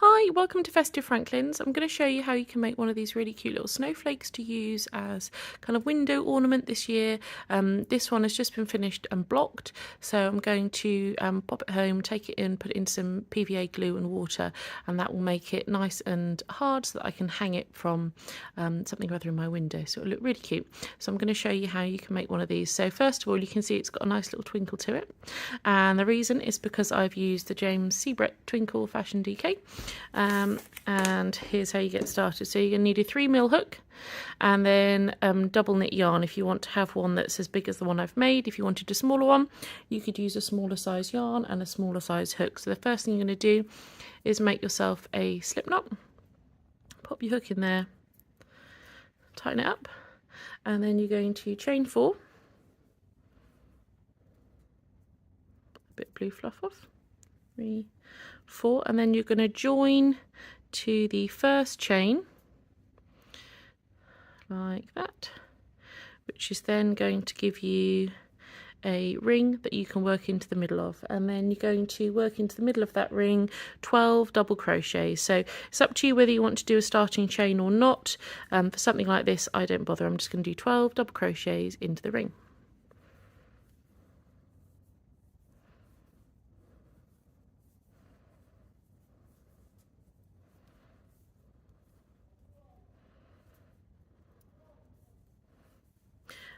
Hi, welcome to Festive Franklins. I'm going to show you how you can make one of these really cute little snowflakes to use as kind of window ornament this year. This one has just been finished and blocked, so I'm going to pop it home, take it in, put it in some PVA glue and water, and that will make it nice and hard so that I can hang it from something or other in my window, so it'll look really cute. So I'm going to show you how you can make one of these. So first of all, you can see it's got a nice little twinkle to it, and the reason is because I've used the Brett Twinkle DK. And here's how you get started. So you're going to need a 3mm hook and then double knit yarn if you want to have one that's as big as the one I've made. If you wanted a smaller one, you could use a smaller size yarn and a smaller size hook. So the first thing you're going to do is make yourself a slip knot, pop your hook in there, tighten it up, and then you're going to chain 4, a bit of blue fluff off, 3, 4, and then you're going to join to the first chain like that, which is then going to give you a ring that you can work into the middle of, and then you're going to work into the middle of that ring 12 double crochets. So it's up to you whether you want to do a starting chain or not. For something like this, I don't bother. I'm just going to do 12 double crochets into the ring.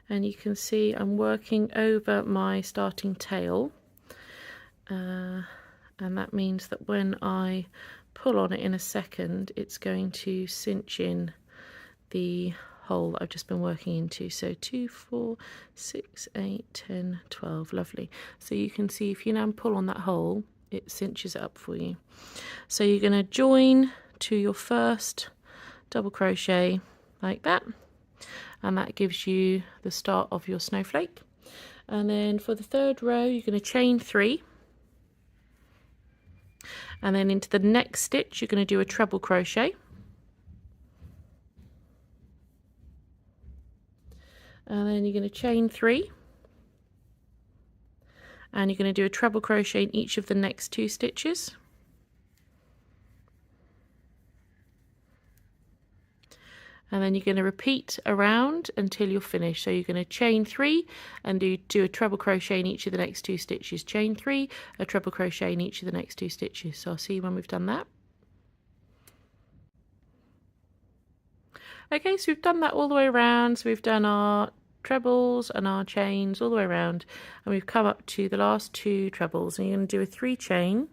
And you can see I'm working over my starting tail, and that means that when I pull on it in a second, it's going to cinch in the hole that I've just been working into. So 2, 4, 6, 8, 10, 12, lovely. So you can see if you now pull on that hole, it cinches it up for you. So you're going to join to your first double crochet like that, and that gives you the start of your snowflake. And then for the third row, you're going to chain 3, and then into the next stitch you're going to do a treble crochet, and then you're going to chain 3, and you're going to do a treble crochet in each of the next 2 stitches. And then you're going to repeat around until you're finished. So you're going to chain 3 and do a treble crochet in each of the next 2 stitches. Chain 3, a treble crochet in each of the next 2 stitches. So I'll see you when we've done that. Okay, so we've done that all the way around. So we've done our trebles and our chains all the way around, and we've come up to the last 2 trebles, and you're going to do a 3 chain,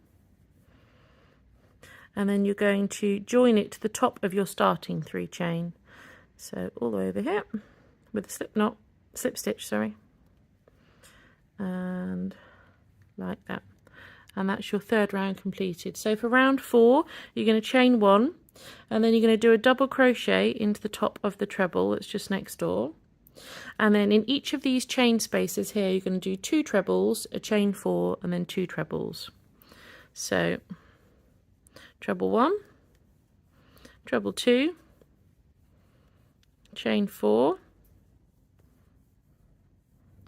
and then you're going to join it to the top of your starting 3 chain. So all the way over here with a slip stitch, sorry, and like that, and that's your third round completed. So for round 4, you're going to chain 1, and then you're going to do a double crochet into the top of the treble that's just next door, and then in each of these chain spaces here you're going to do 2 trebles, a chain 4, and then 2 trebles. So treble 1, treble 2, chain 4,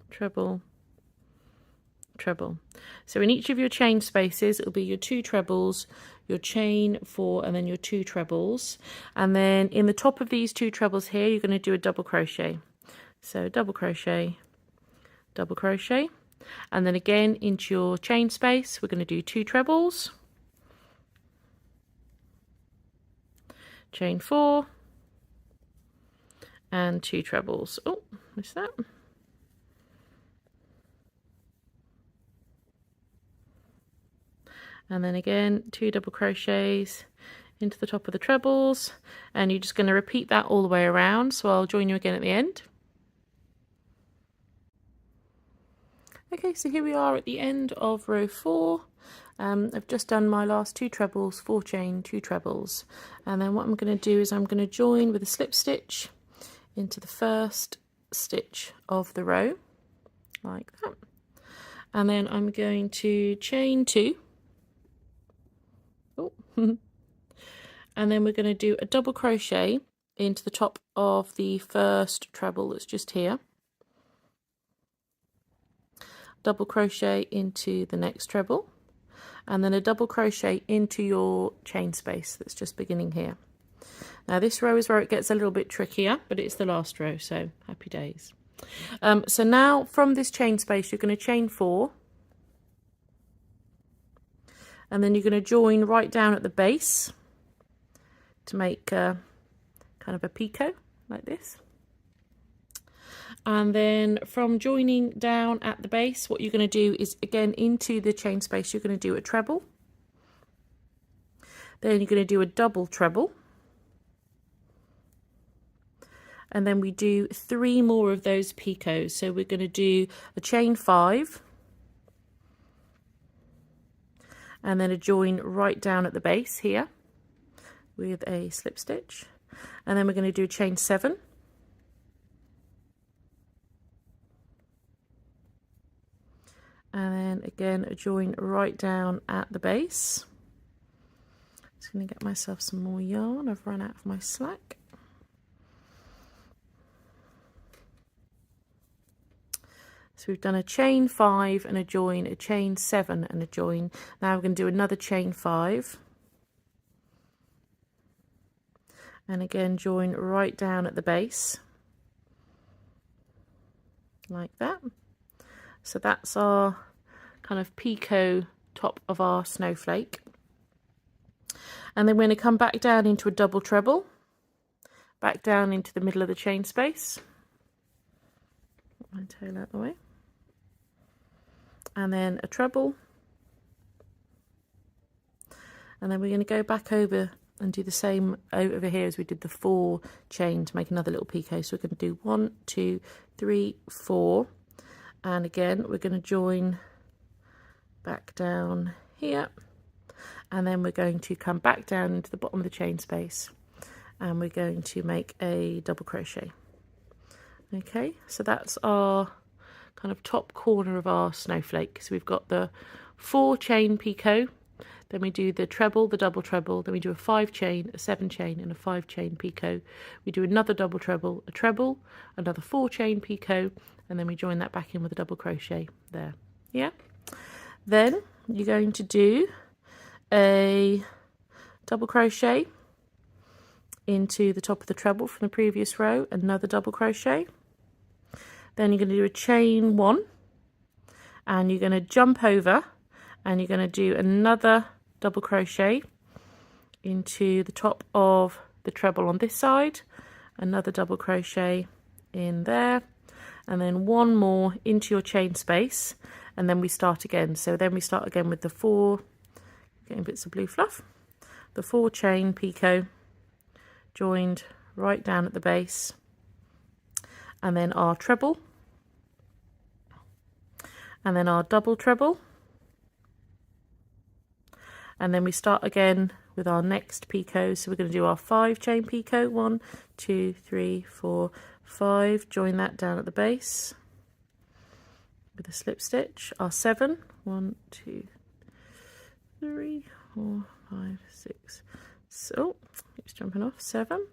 treble, treble. So in each of your chain spaces it'll be your 2 trebles, your chain 4, and then your 2 trebles, and then in the top of these 2 trebles here you're going to do a double crochet. So double crochet, and then again into your chain space we're going to do 2 trebles, chain 4, and 2 trebles. Oh, missed that. And then again 2 double crochets into the top of the trebles, and you're just going to repeat that all the way around. So I'll join you again at the end. Okay, so here we are at the end of row 4. I've just done my last 2 trebles, 4 chain, 2 trebles, and then what I'm going to do is I'm going to join with a slip stitch into the first stitch of the row like that, and then I'm going to chain 2, and then we're going to do a double crochet into the top of the first treble that's just here, double crochet into the next treble, and then a double crochet into your chain space that's just beginning here. Now this row is where it gets a little bit trickier, but it's the last row, so happy days. So now from this chain space you're going to chain 4, and then you're going to join right down at the base to make kind of a picot like this. And then from joining down at the base, what you're going to do is, again, into the chain space, you're going to do a treble. Then you're going to do a double treble. And then we do 3 more of those picots. So we're going to do a chain 5. And then a join right down at the base here with a slip stitch. And then we're going to do a chain 7. And then again a join right down at the base. Just going to get myself some more yarn. I've run out of my slack. So we've done a chain 5 and a join, a chain 7 and a join. Now we're going to do another chain 5. And again join right down at the base. Like that. So that's our kind of picot top of our snowflake. And then we're going to come back down into a double treble, back down into the middle of the chain space. Put my tail out the way. And then a treble. And then we're going to go back over and do the same over here as we did the 4 chain to make another little picot. So we're going to do 1, 2, 3, 4. And again we're going to join back down here, and then we're going to come back down into the bottom of the chain space, and we're going to make a double crochet. Okay, so that's our kind of top corner of our snowflake. So we've got the 4 chain picot, then we do the treble, the double treble, then we do a 5 chain, a 7 chain and a 5 chain picot. We do another double treble, a treble, another 4 chain picot, and then we join that back in with a double crochet there. Yeah. Then you're going to do a double crochet into the top of the treble from the previous row, another double crochet. Then you're going to do a chain 1, and you're going to jump over, and you're going to do another double crochet into the top of the treble on this side, another double crochet in there, and then 1 more into your chain space, and then we start again. So then we start again with the 4, getting bits of blue fluff, the 4 chain picot joined right down at the base, and then our treble, and then our double treble, and then we start again with our next picot. So we're going to do our 5 chain picot, 1, 2, 3, 4, 5, join that down at the base with a slip stitch, our 7, 1, 2, 3, 4, 5, 6, so keeps jumping off, 7,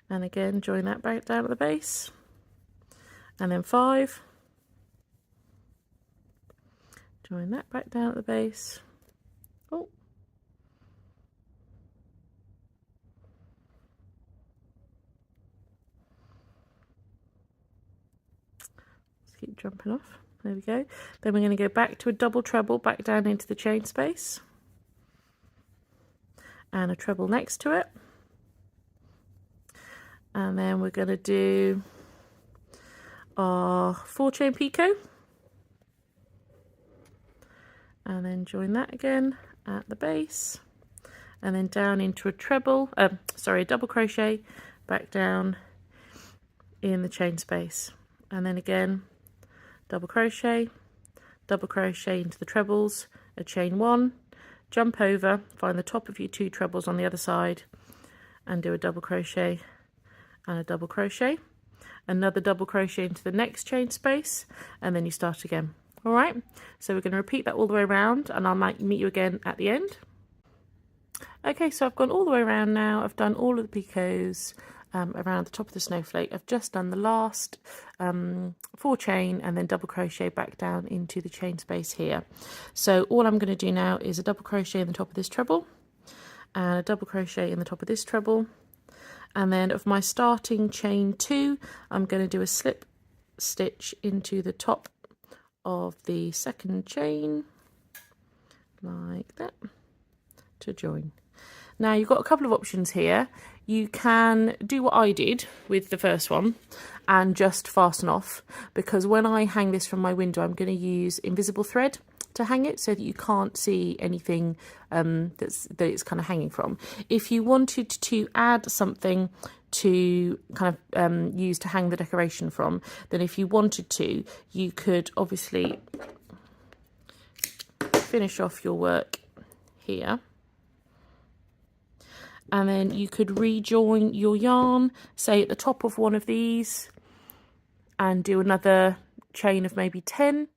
and again join that back down at the base, and then 5, join that back down at the base, oh, keep jumping off, there we go. Then we're going to go back to a double treble, back down into the chain space, and a treble next to it, and then we're going to do our 4 chain picot, and then join that again at the base, and then down into a treble, a double crochet back down in the chain space, and then again double crochet into the trebles, a chain 1, jump over, find the top of your 2 trebles on the other side, and do a double crochet and a double crochet, another double crochet into the next chain space, and then you start again. All right, so we're going to repeat that all the way around, and I'll meet you again at the end. Okay, so I've gone all the way around now. I've done all of the picots. around the top of the snowflake. I've just done the last 4 chain and then double crochet back down into the chain space here. So all I'm going to do now is a double crochet in the top of this treble and a double crochet in the top of this treble, and then of my starting chain 2 I'm going to do a slip stitch into the top of the second chain like that to join. Now you've got a couple of options here. You can do what I did with the first one and just fasten off, because when I hang this from my window I'm going to use invisible thread to hang it so that you can't see anything that it's kind of hanging from. If you wanted to add something to kind of use to hang the decoration from, then if you wanted to, you could obviously finish off your work here, and then you could rejoin your yarn, say at the top of one of these, and do another chain of maybe 10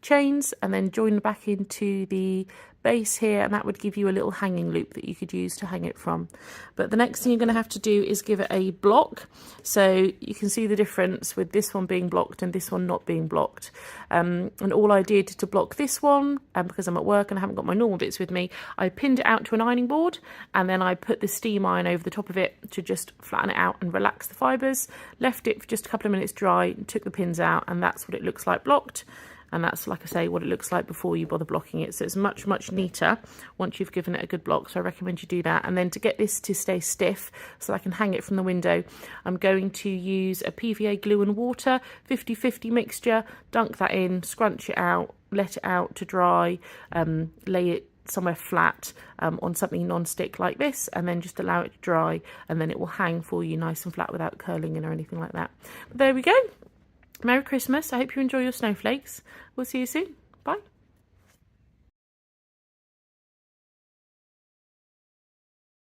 chains, and then join back into the base here, and that would give you a little hanging loop that you could use to hang it from. But the next thing you're going to have to do is give it a block, so you can see the difference with this one being blocked and this one not being blocked. And all I did to block this one, because I'm at work and I haven't got my normal bits with me, I pinned it out to an ironing board, and then I put the steam iron over the top of it to just flatten it out and relax the fibres, left it for just a couple of minutes dry, took the pins out, and that's what it looks like blocked. And that's, like I say, what it looks like before you bother blocking it. So it's much, much neater once you've given it a good block. So I recommend you do that. And then to get this to stay stiff so I can hang it from the window, I'm going to use a PVA glue and water, 50-50 mixture, dunk that in, scrunch it out, let it out to dry, lay it somewhere flat on something non-stick like this, and then just allow it to dry, and then it will hang for you nice and flat without curling in or anything like that. But there we go. Merry Christmas. I hope you enjoy your snowflakes. We'll see you soon.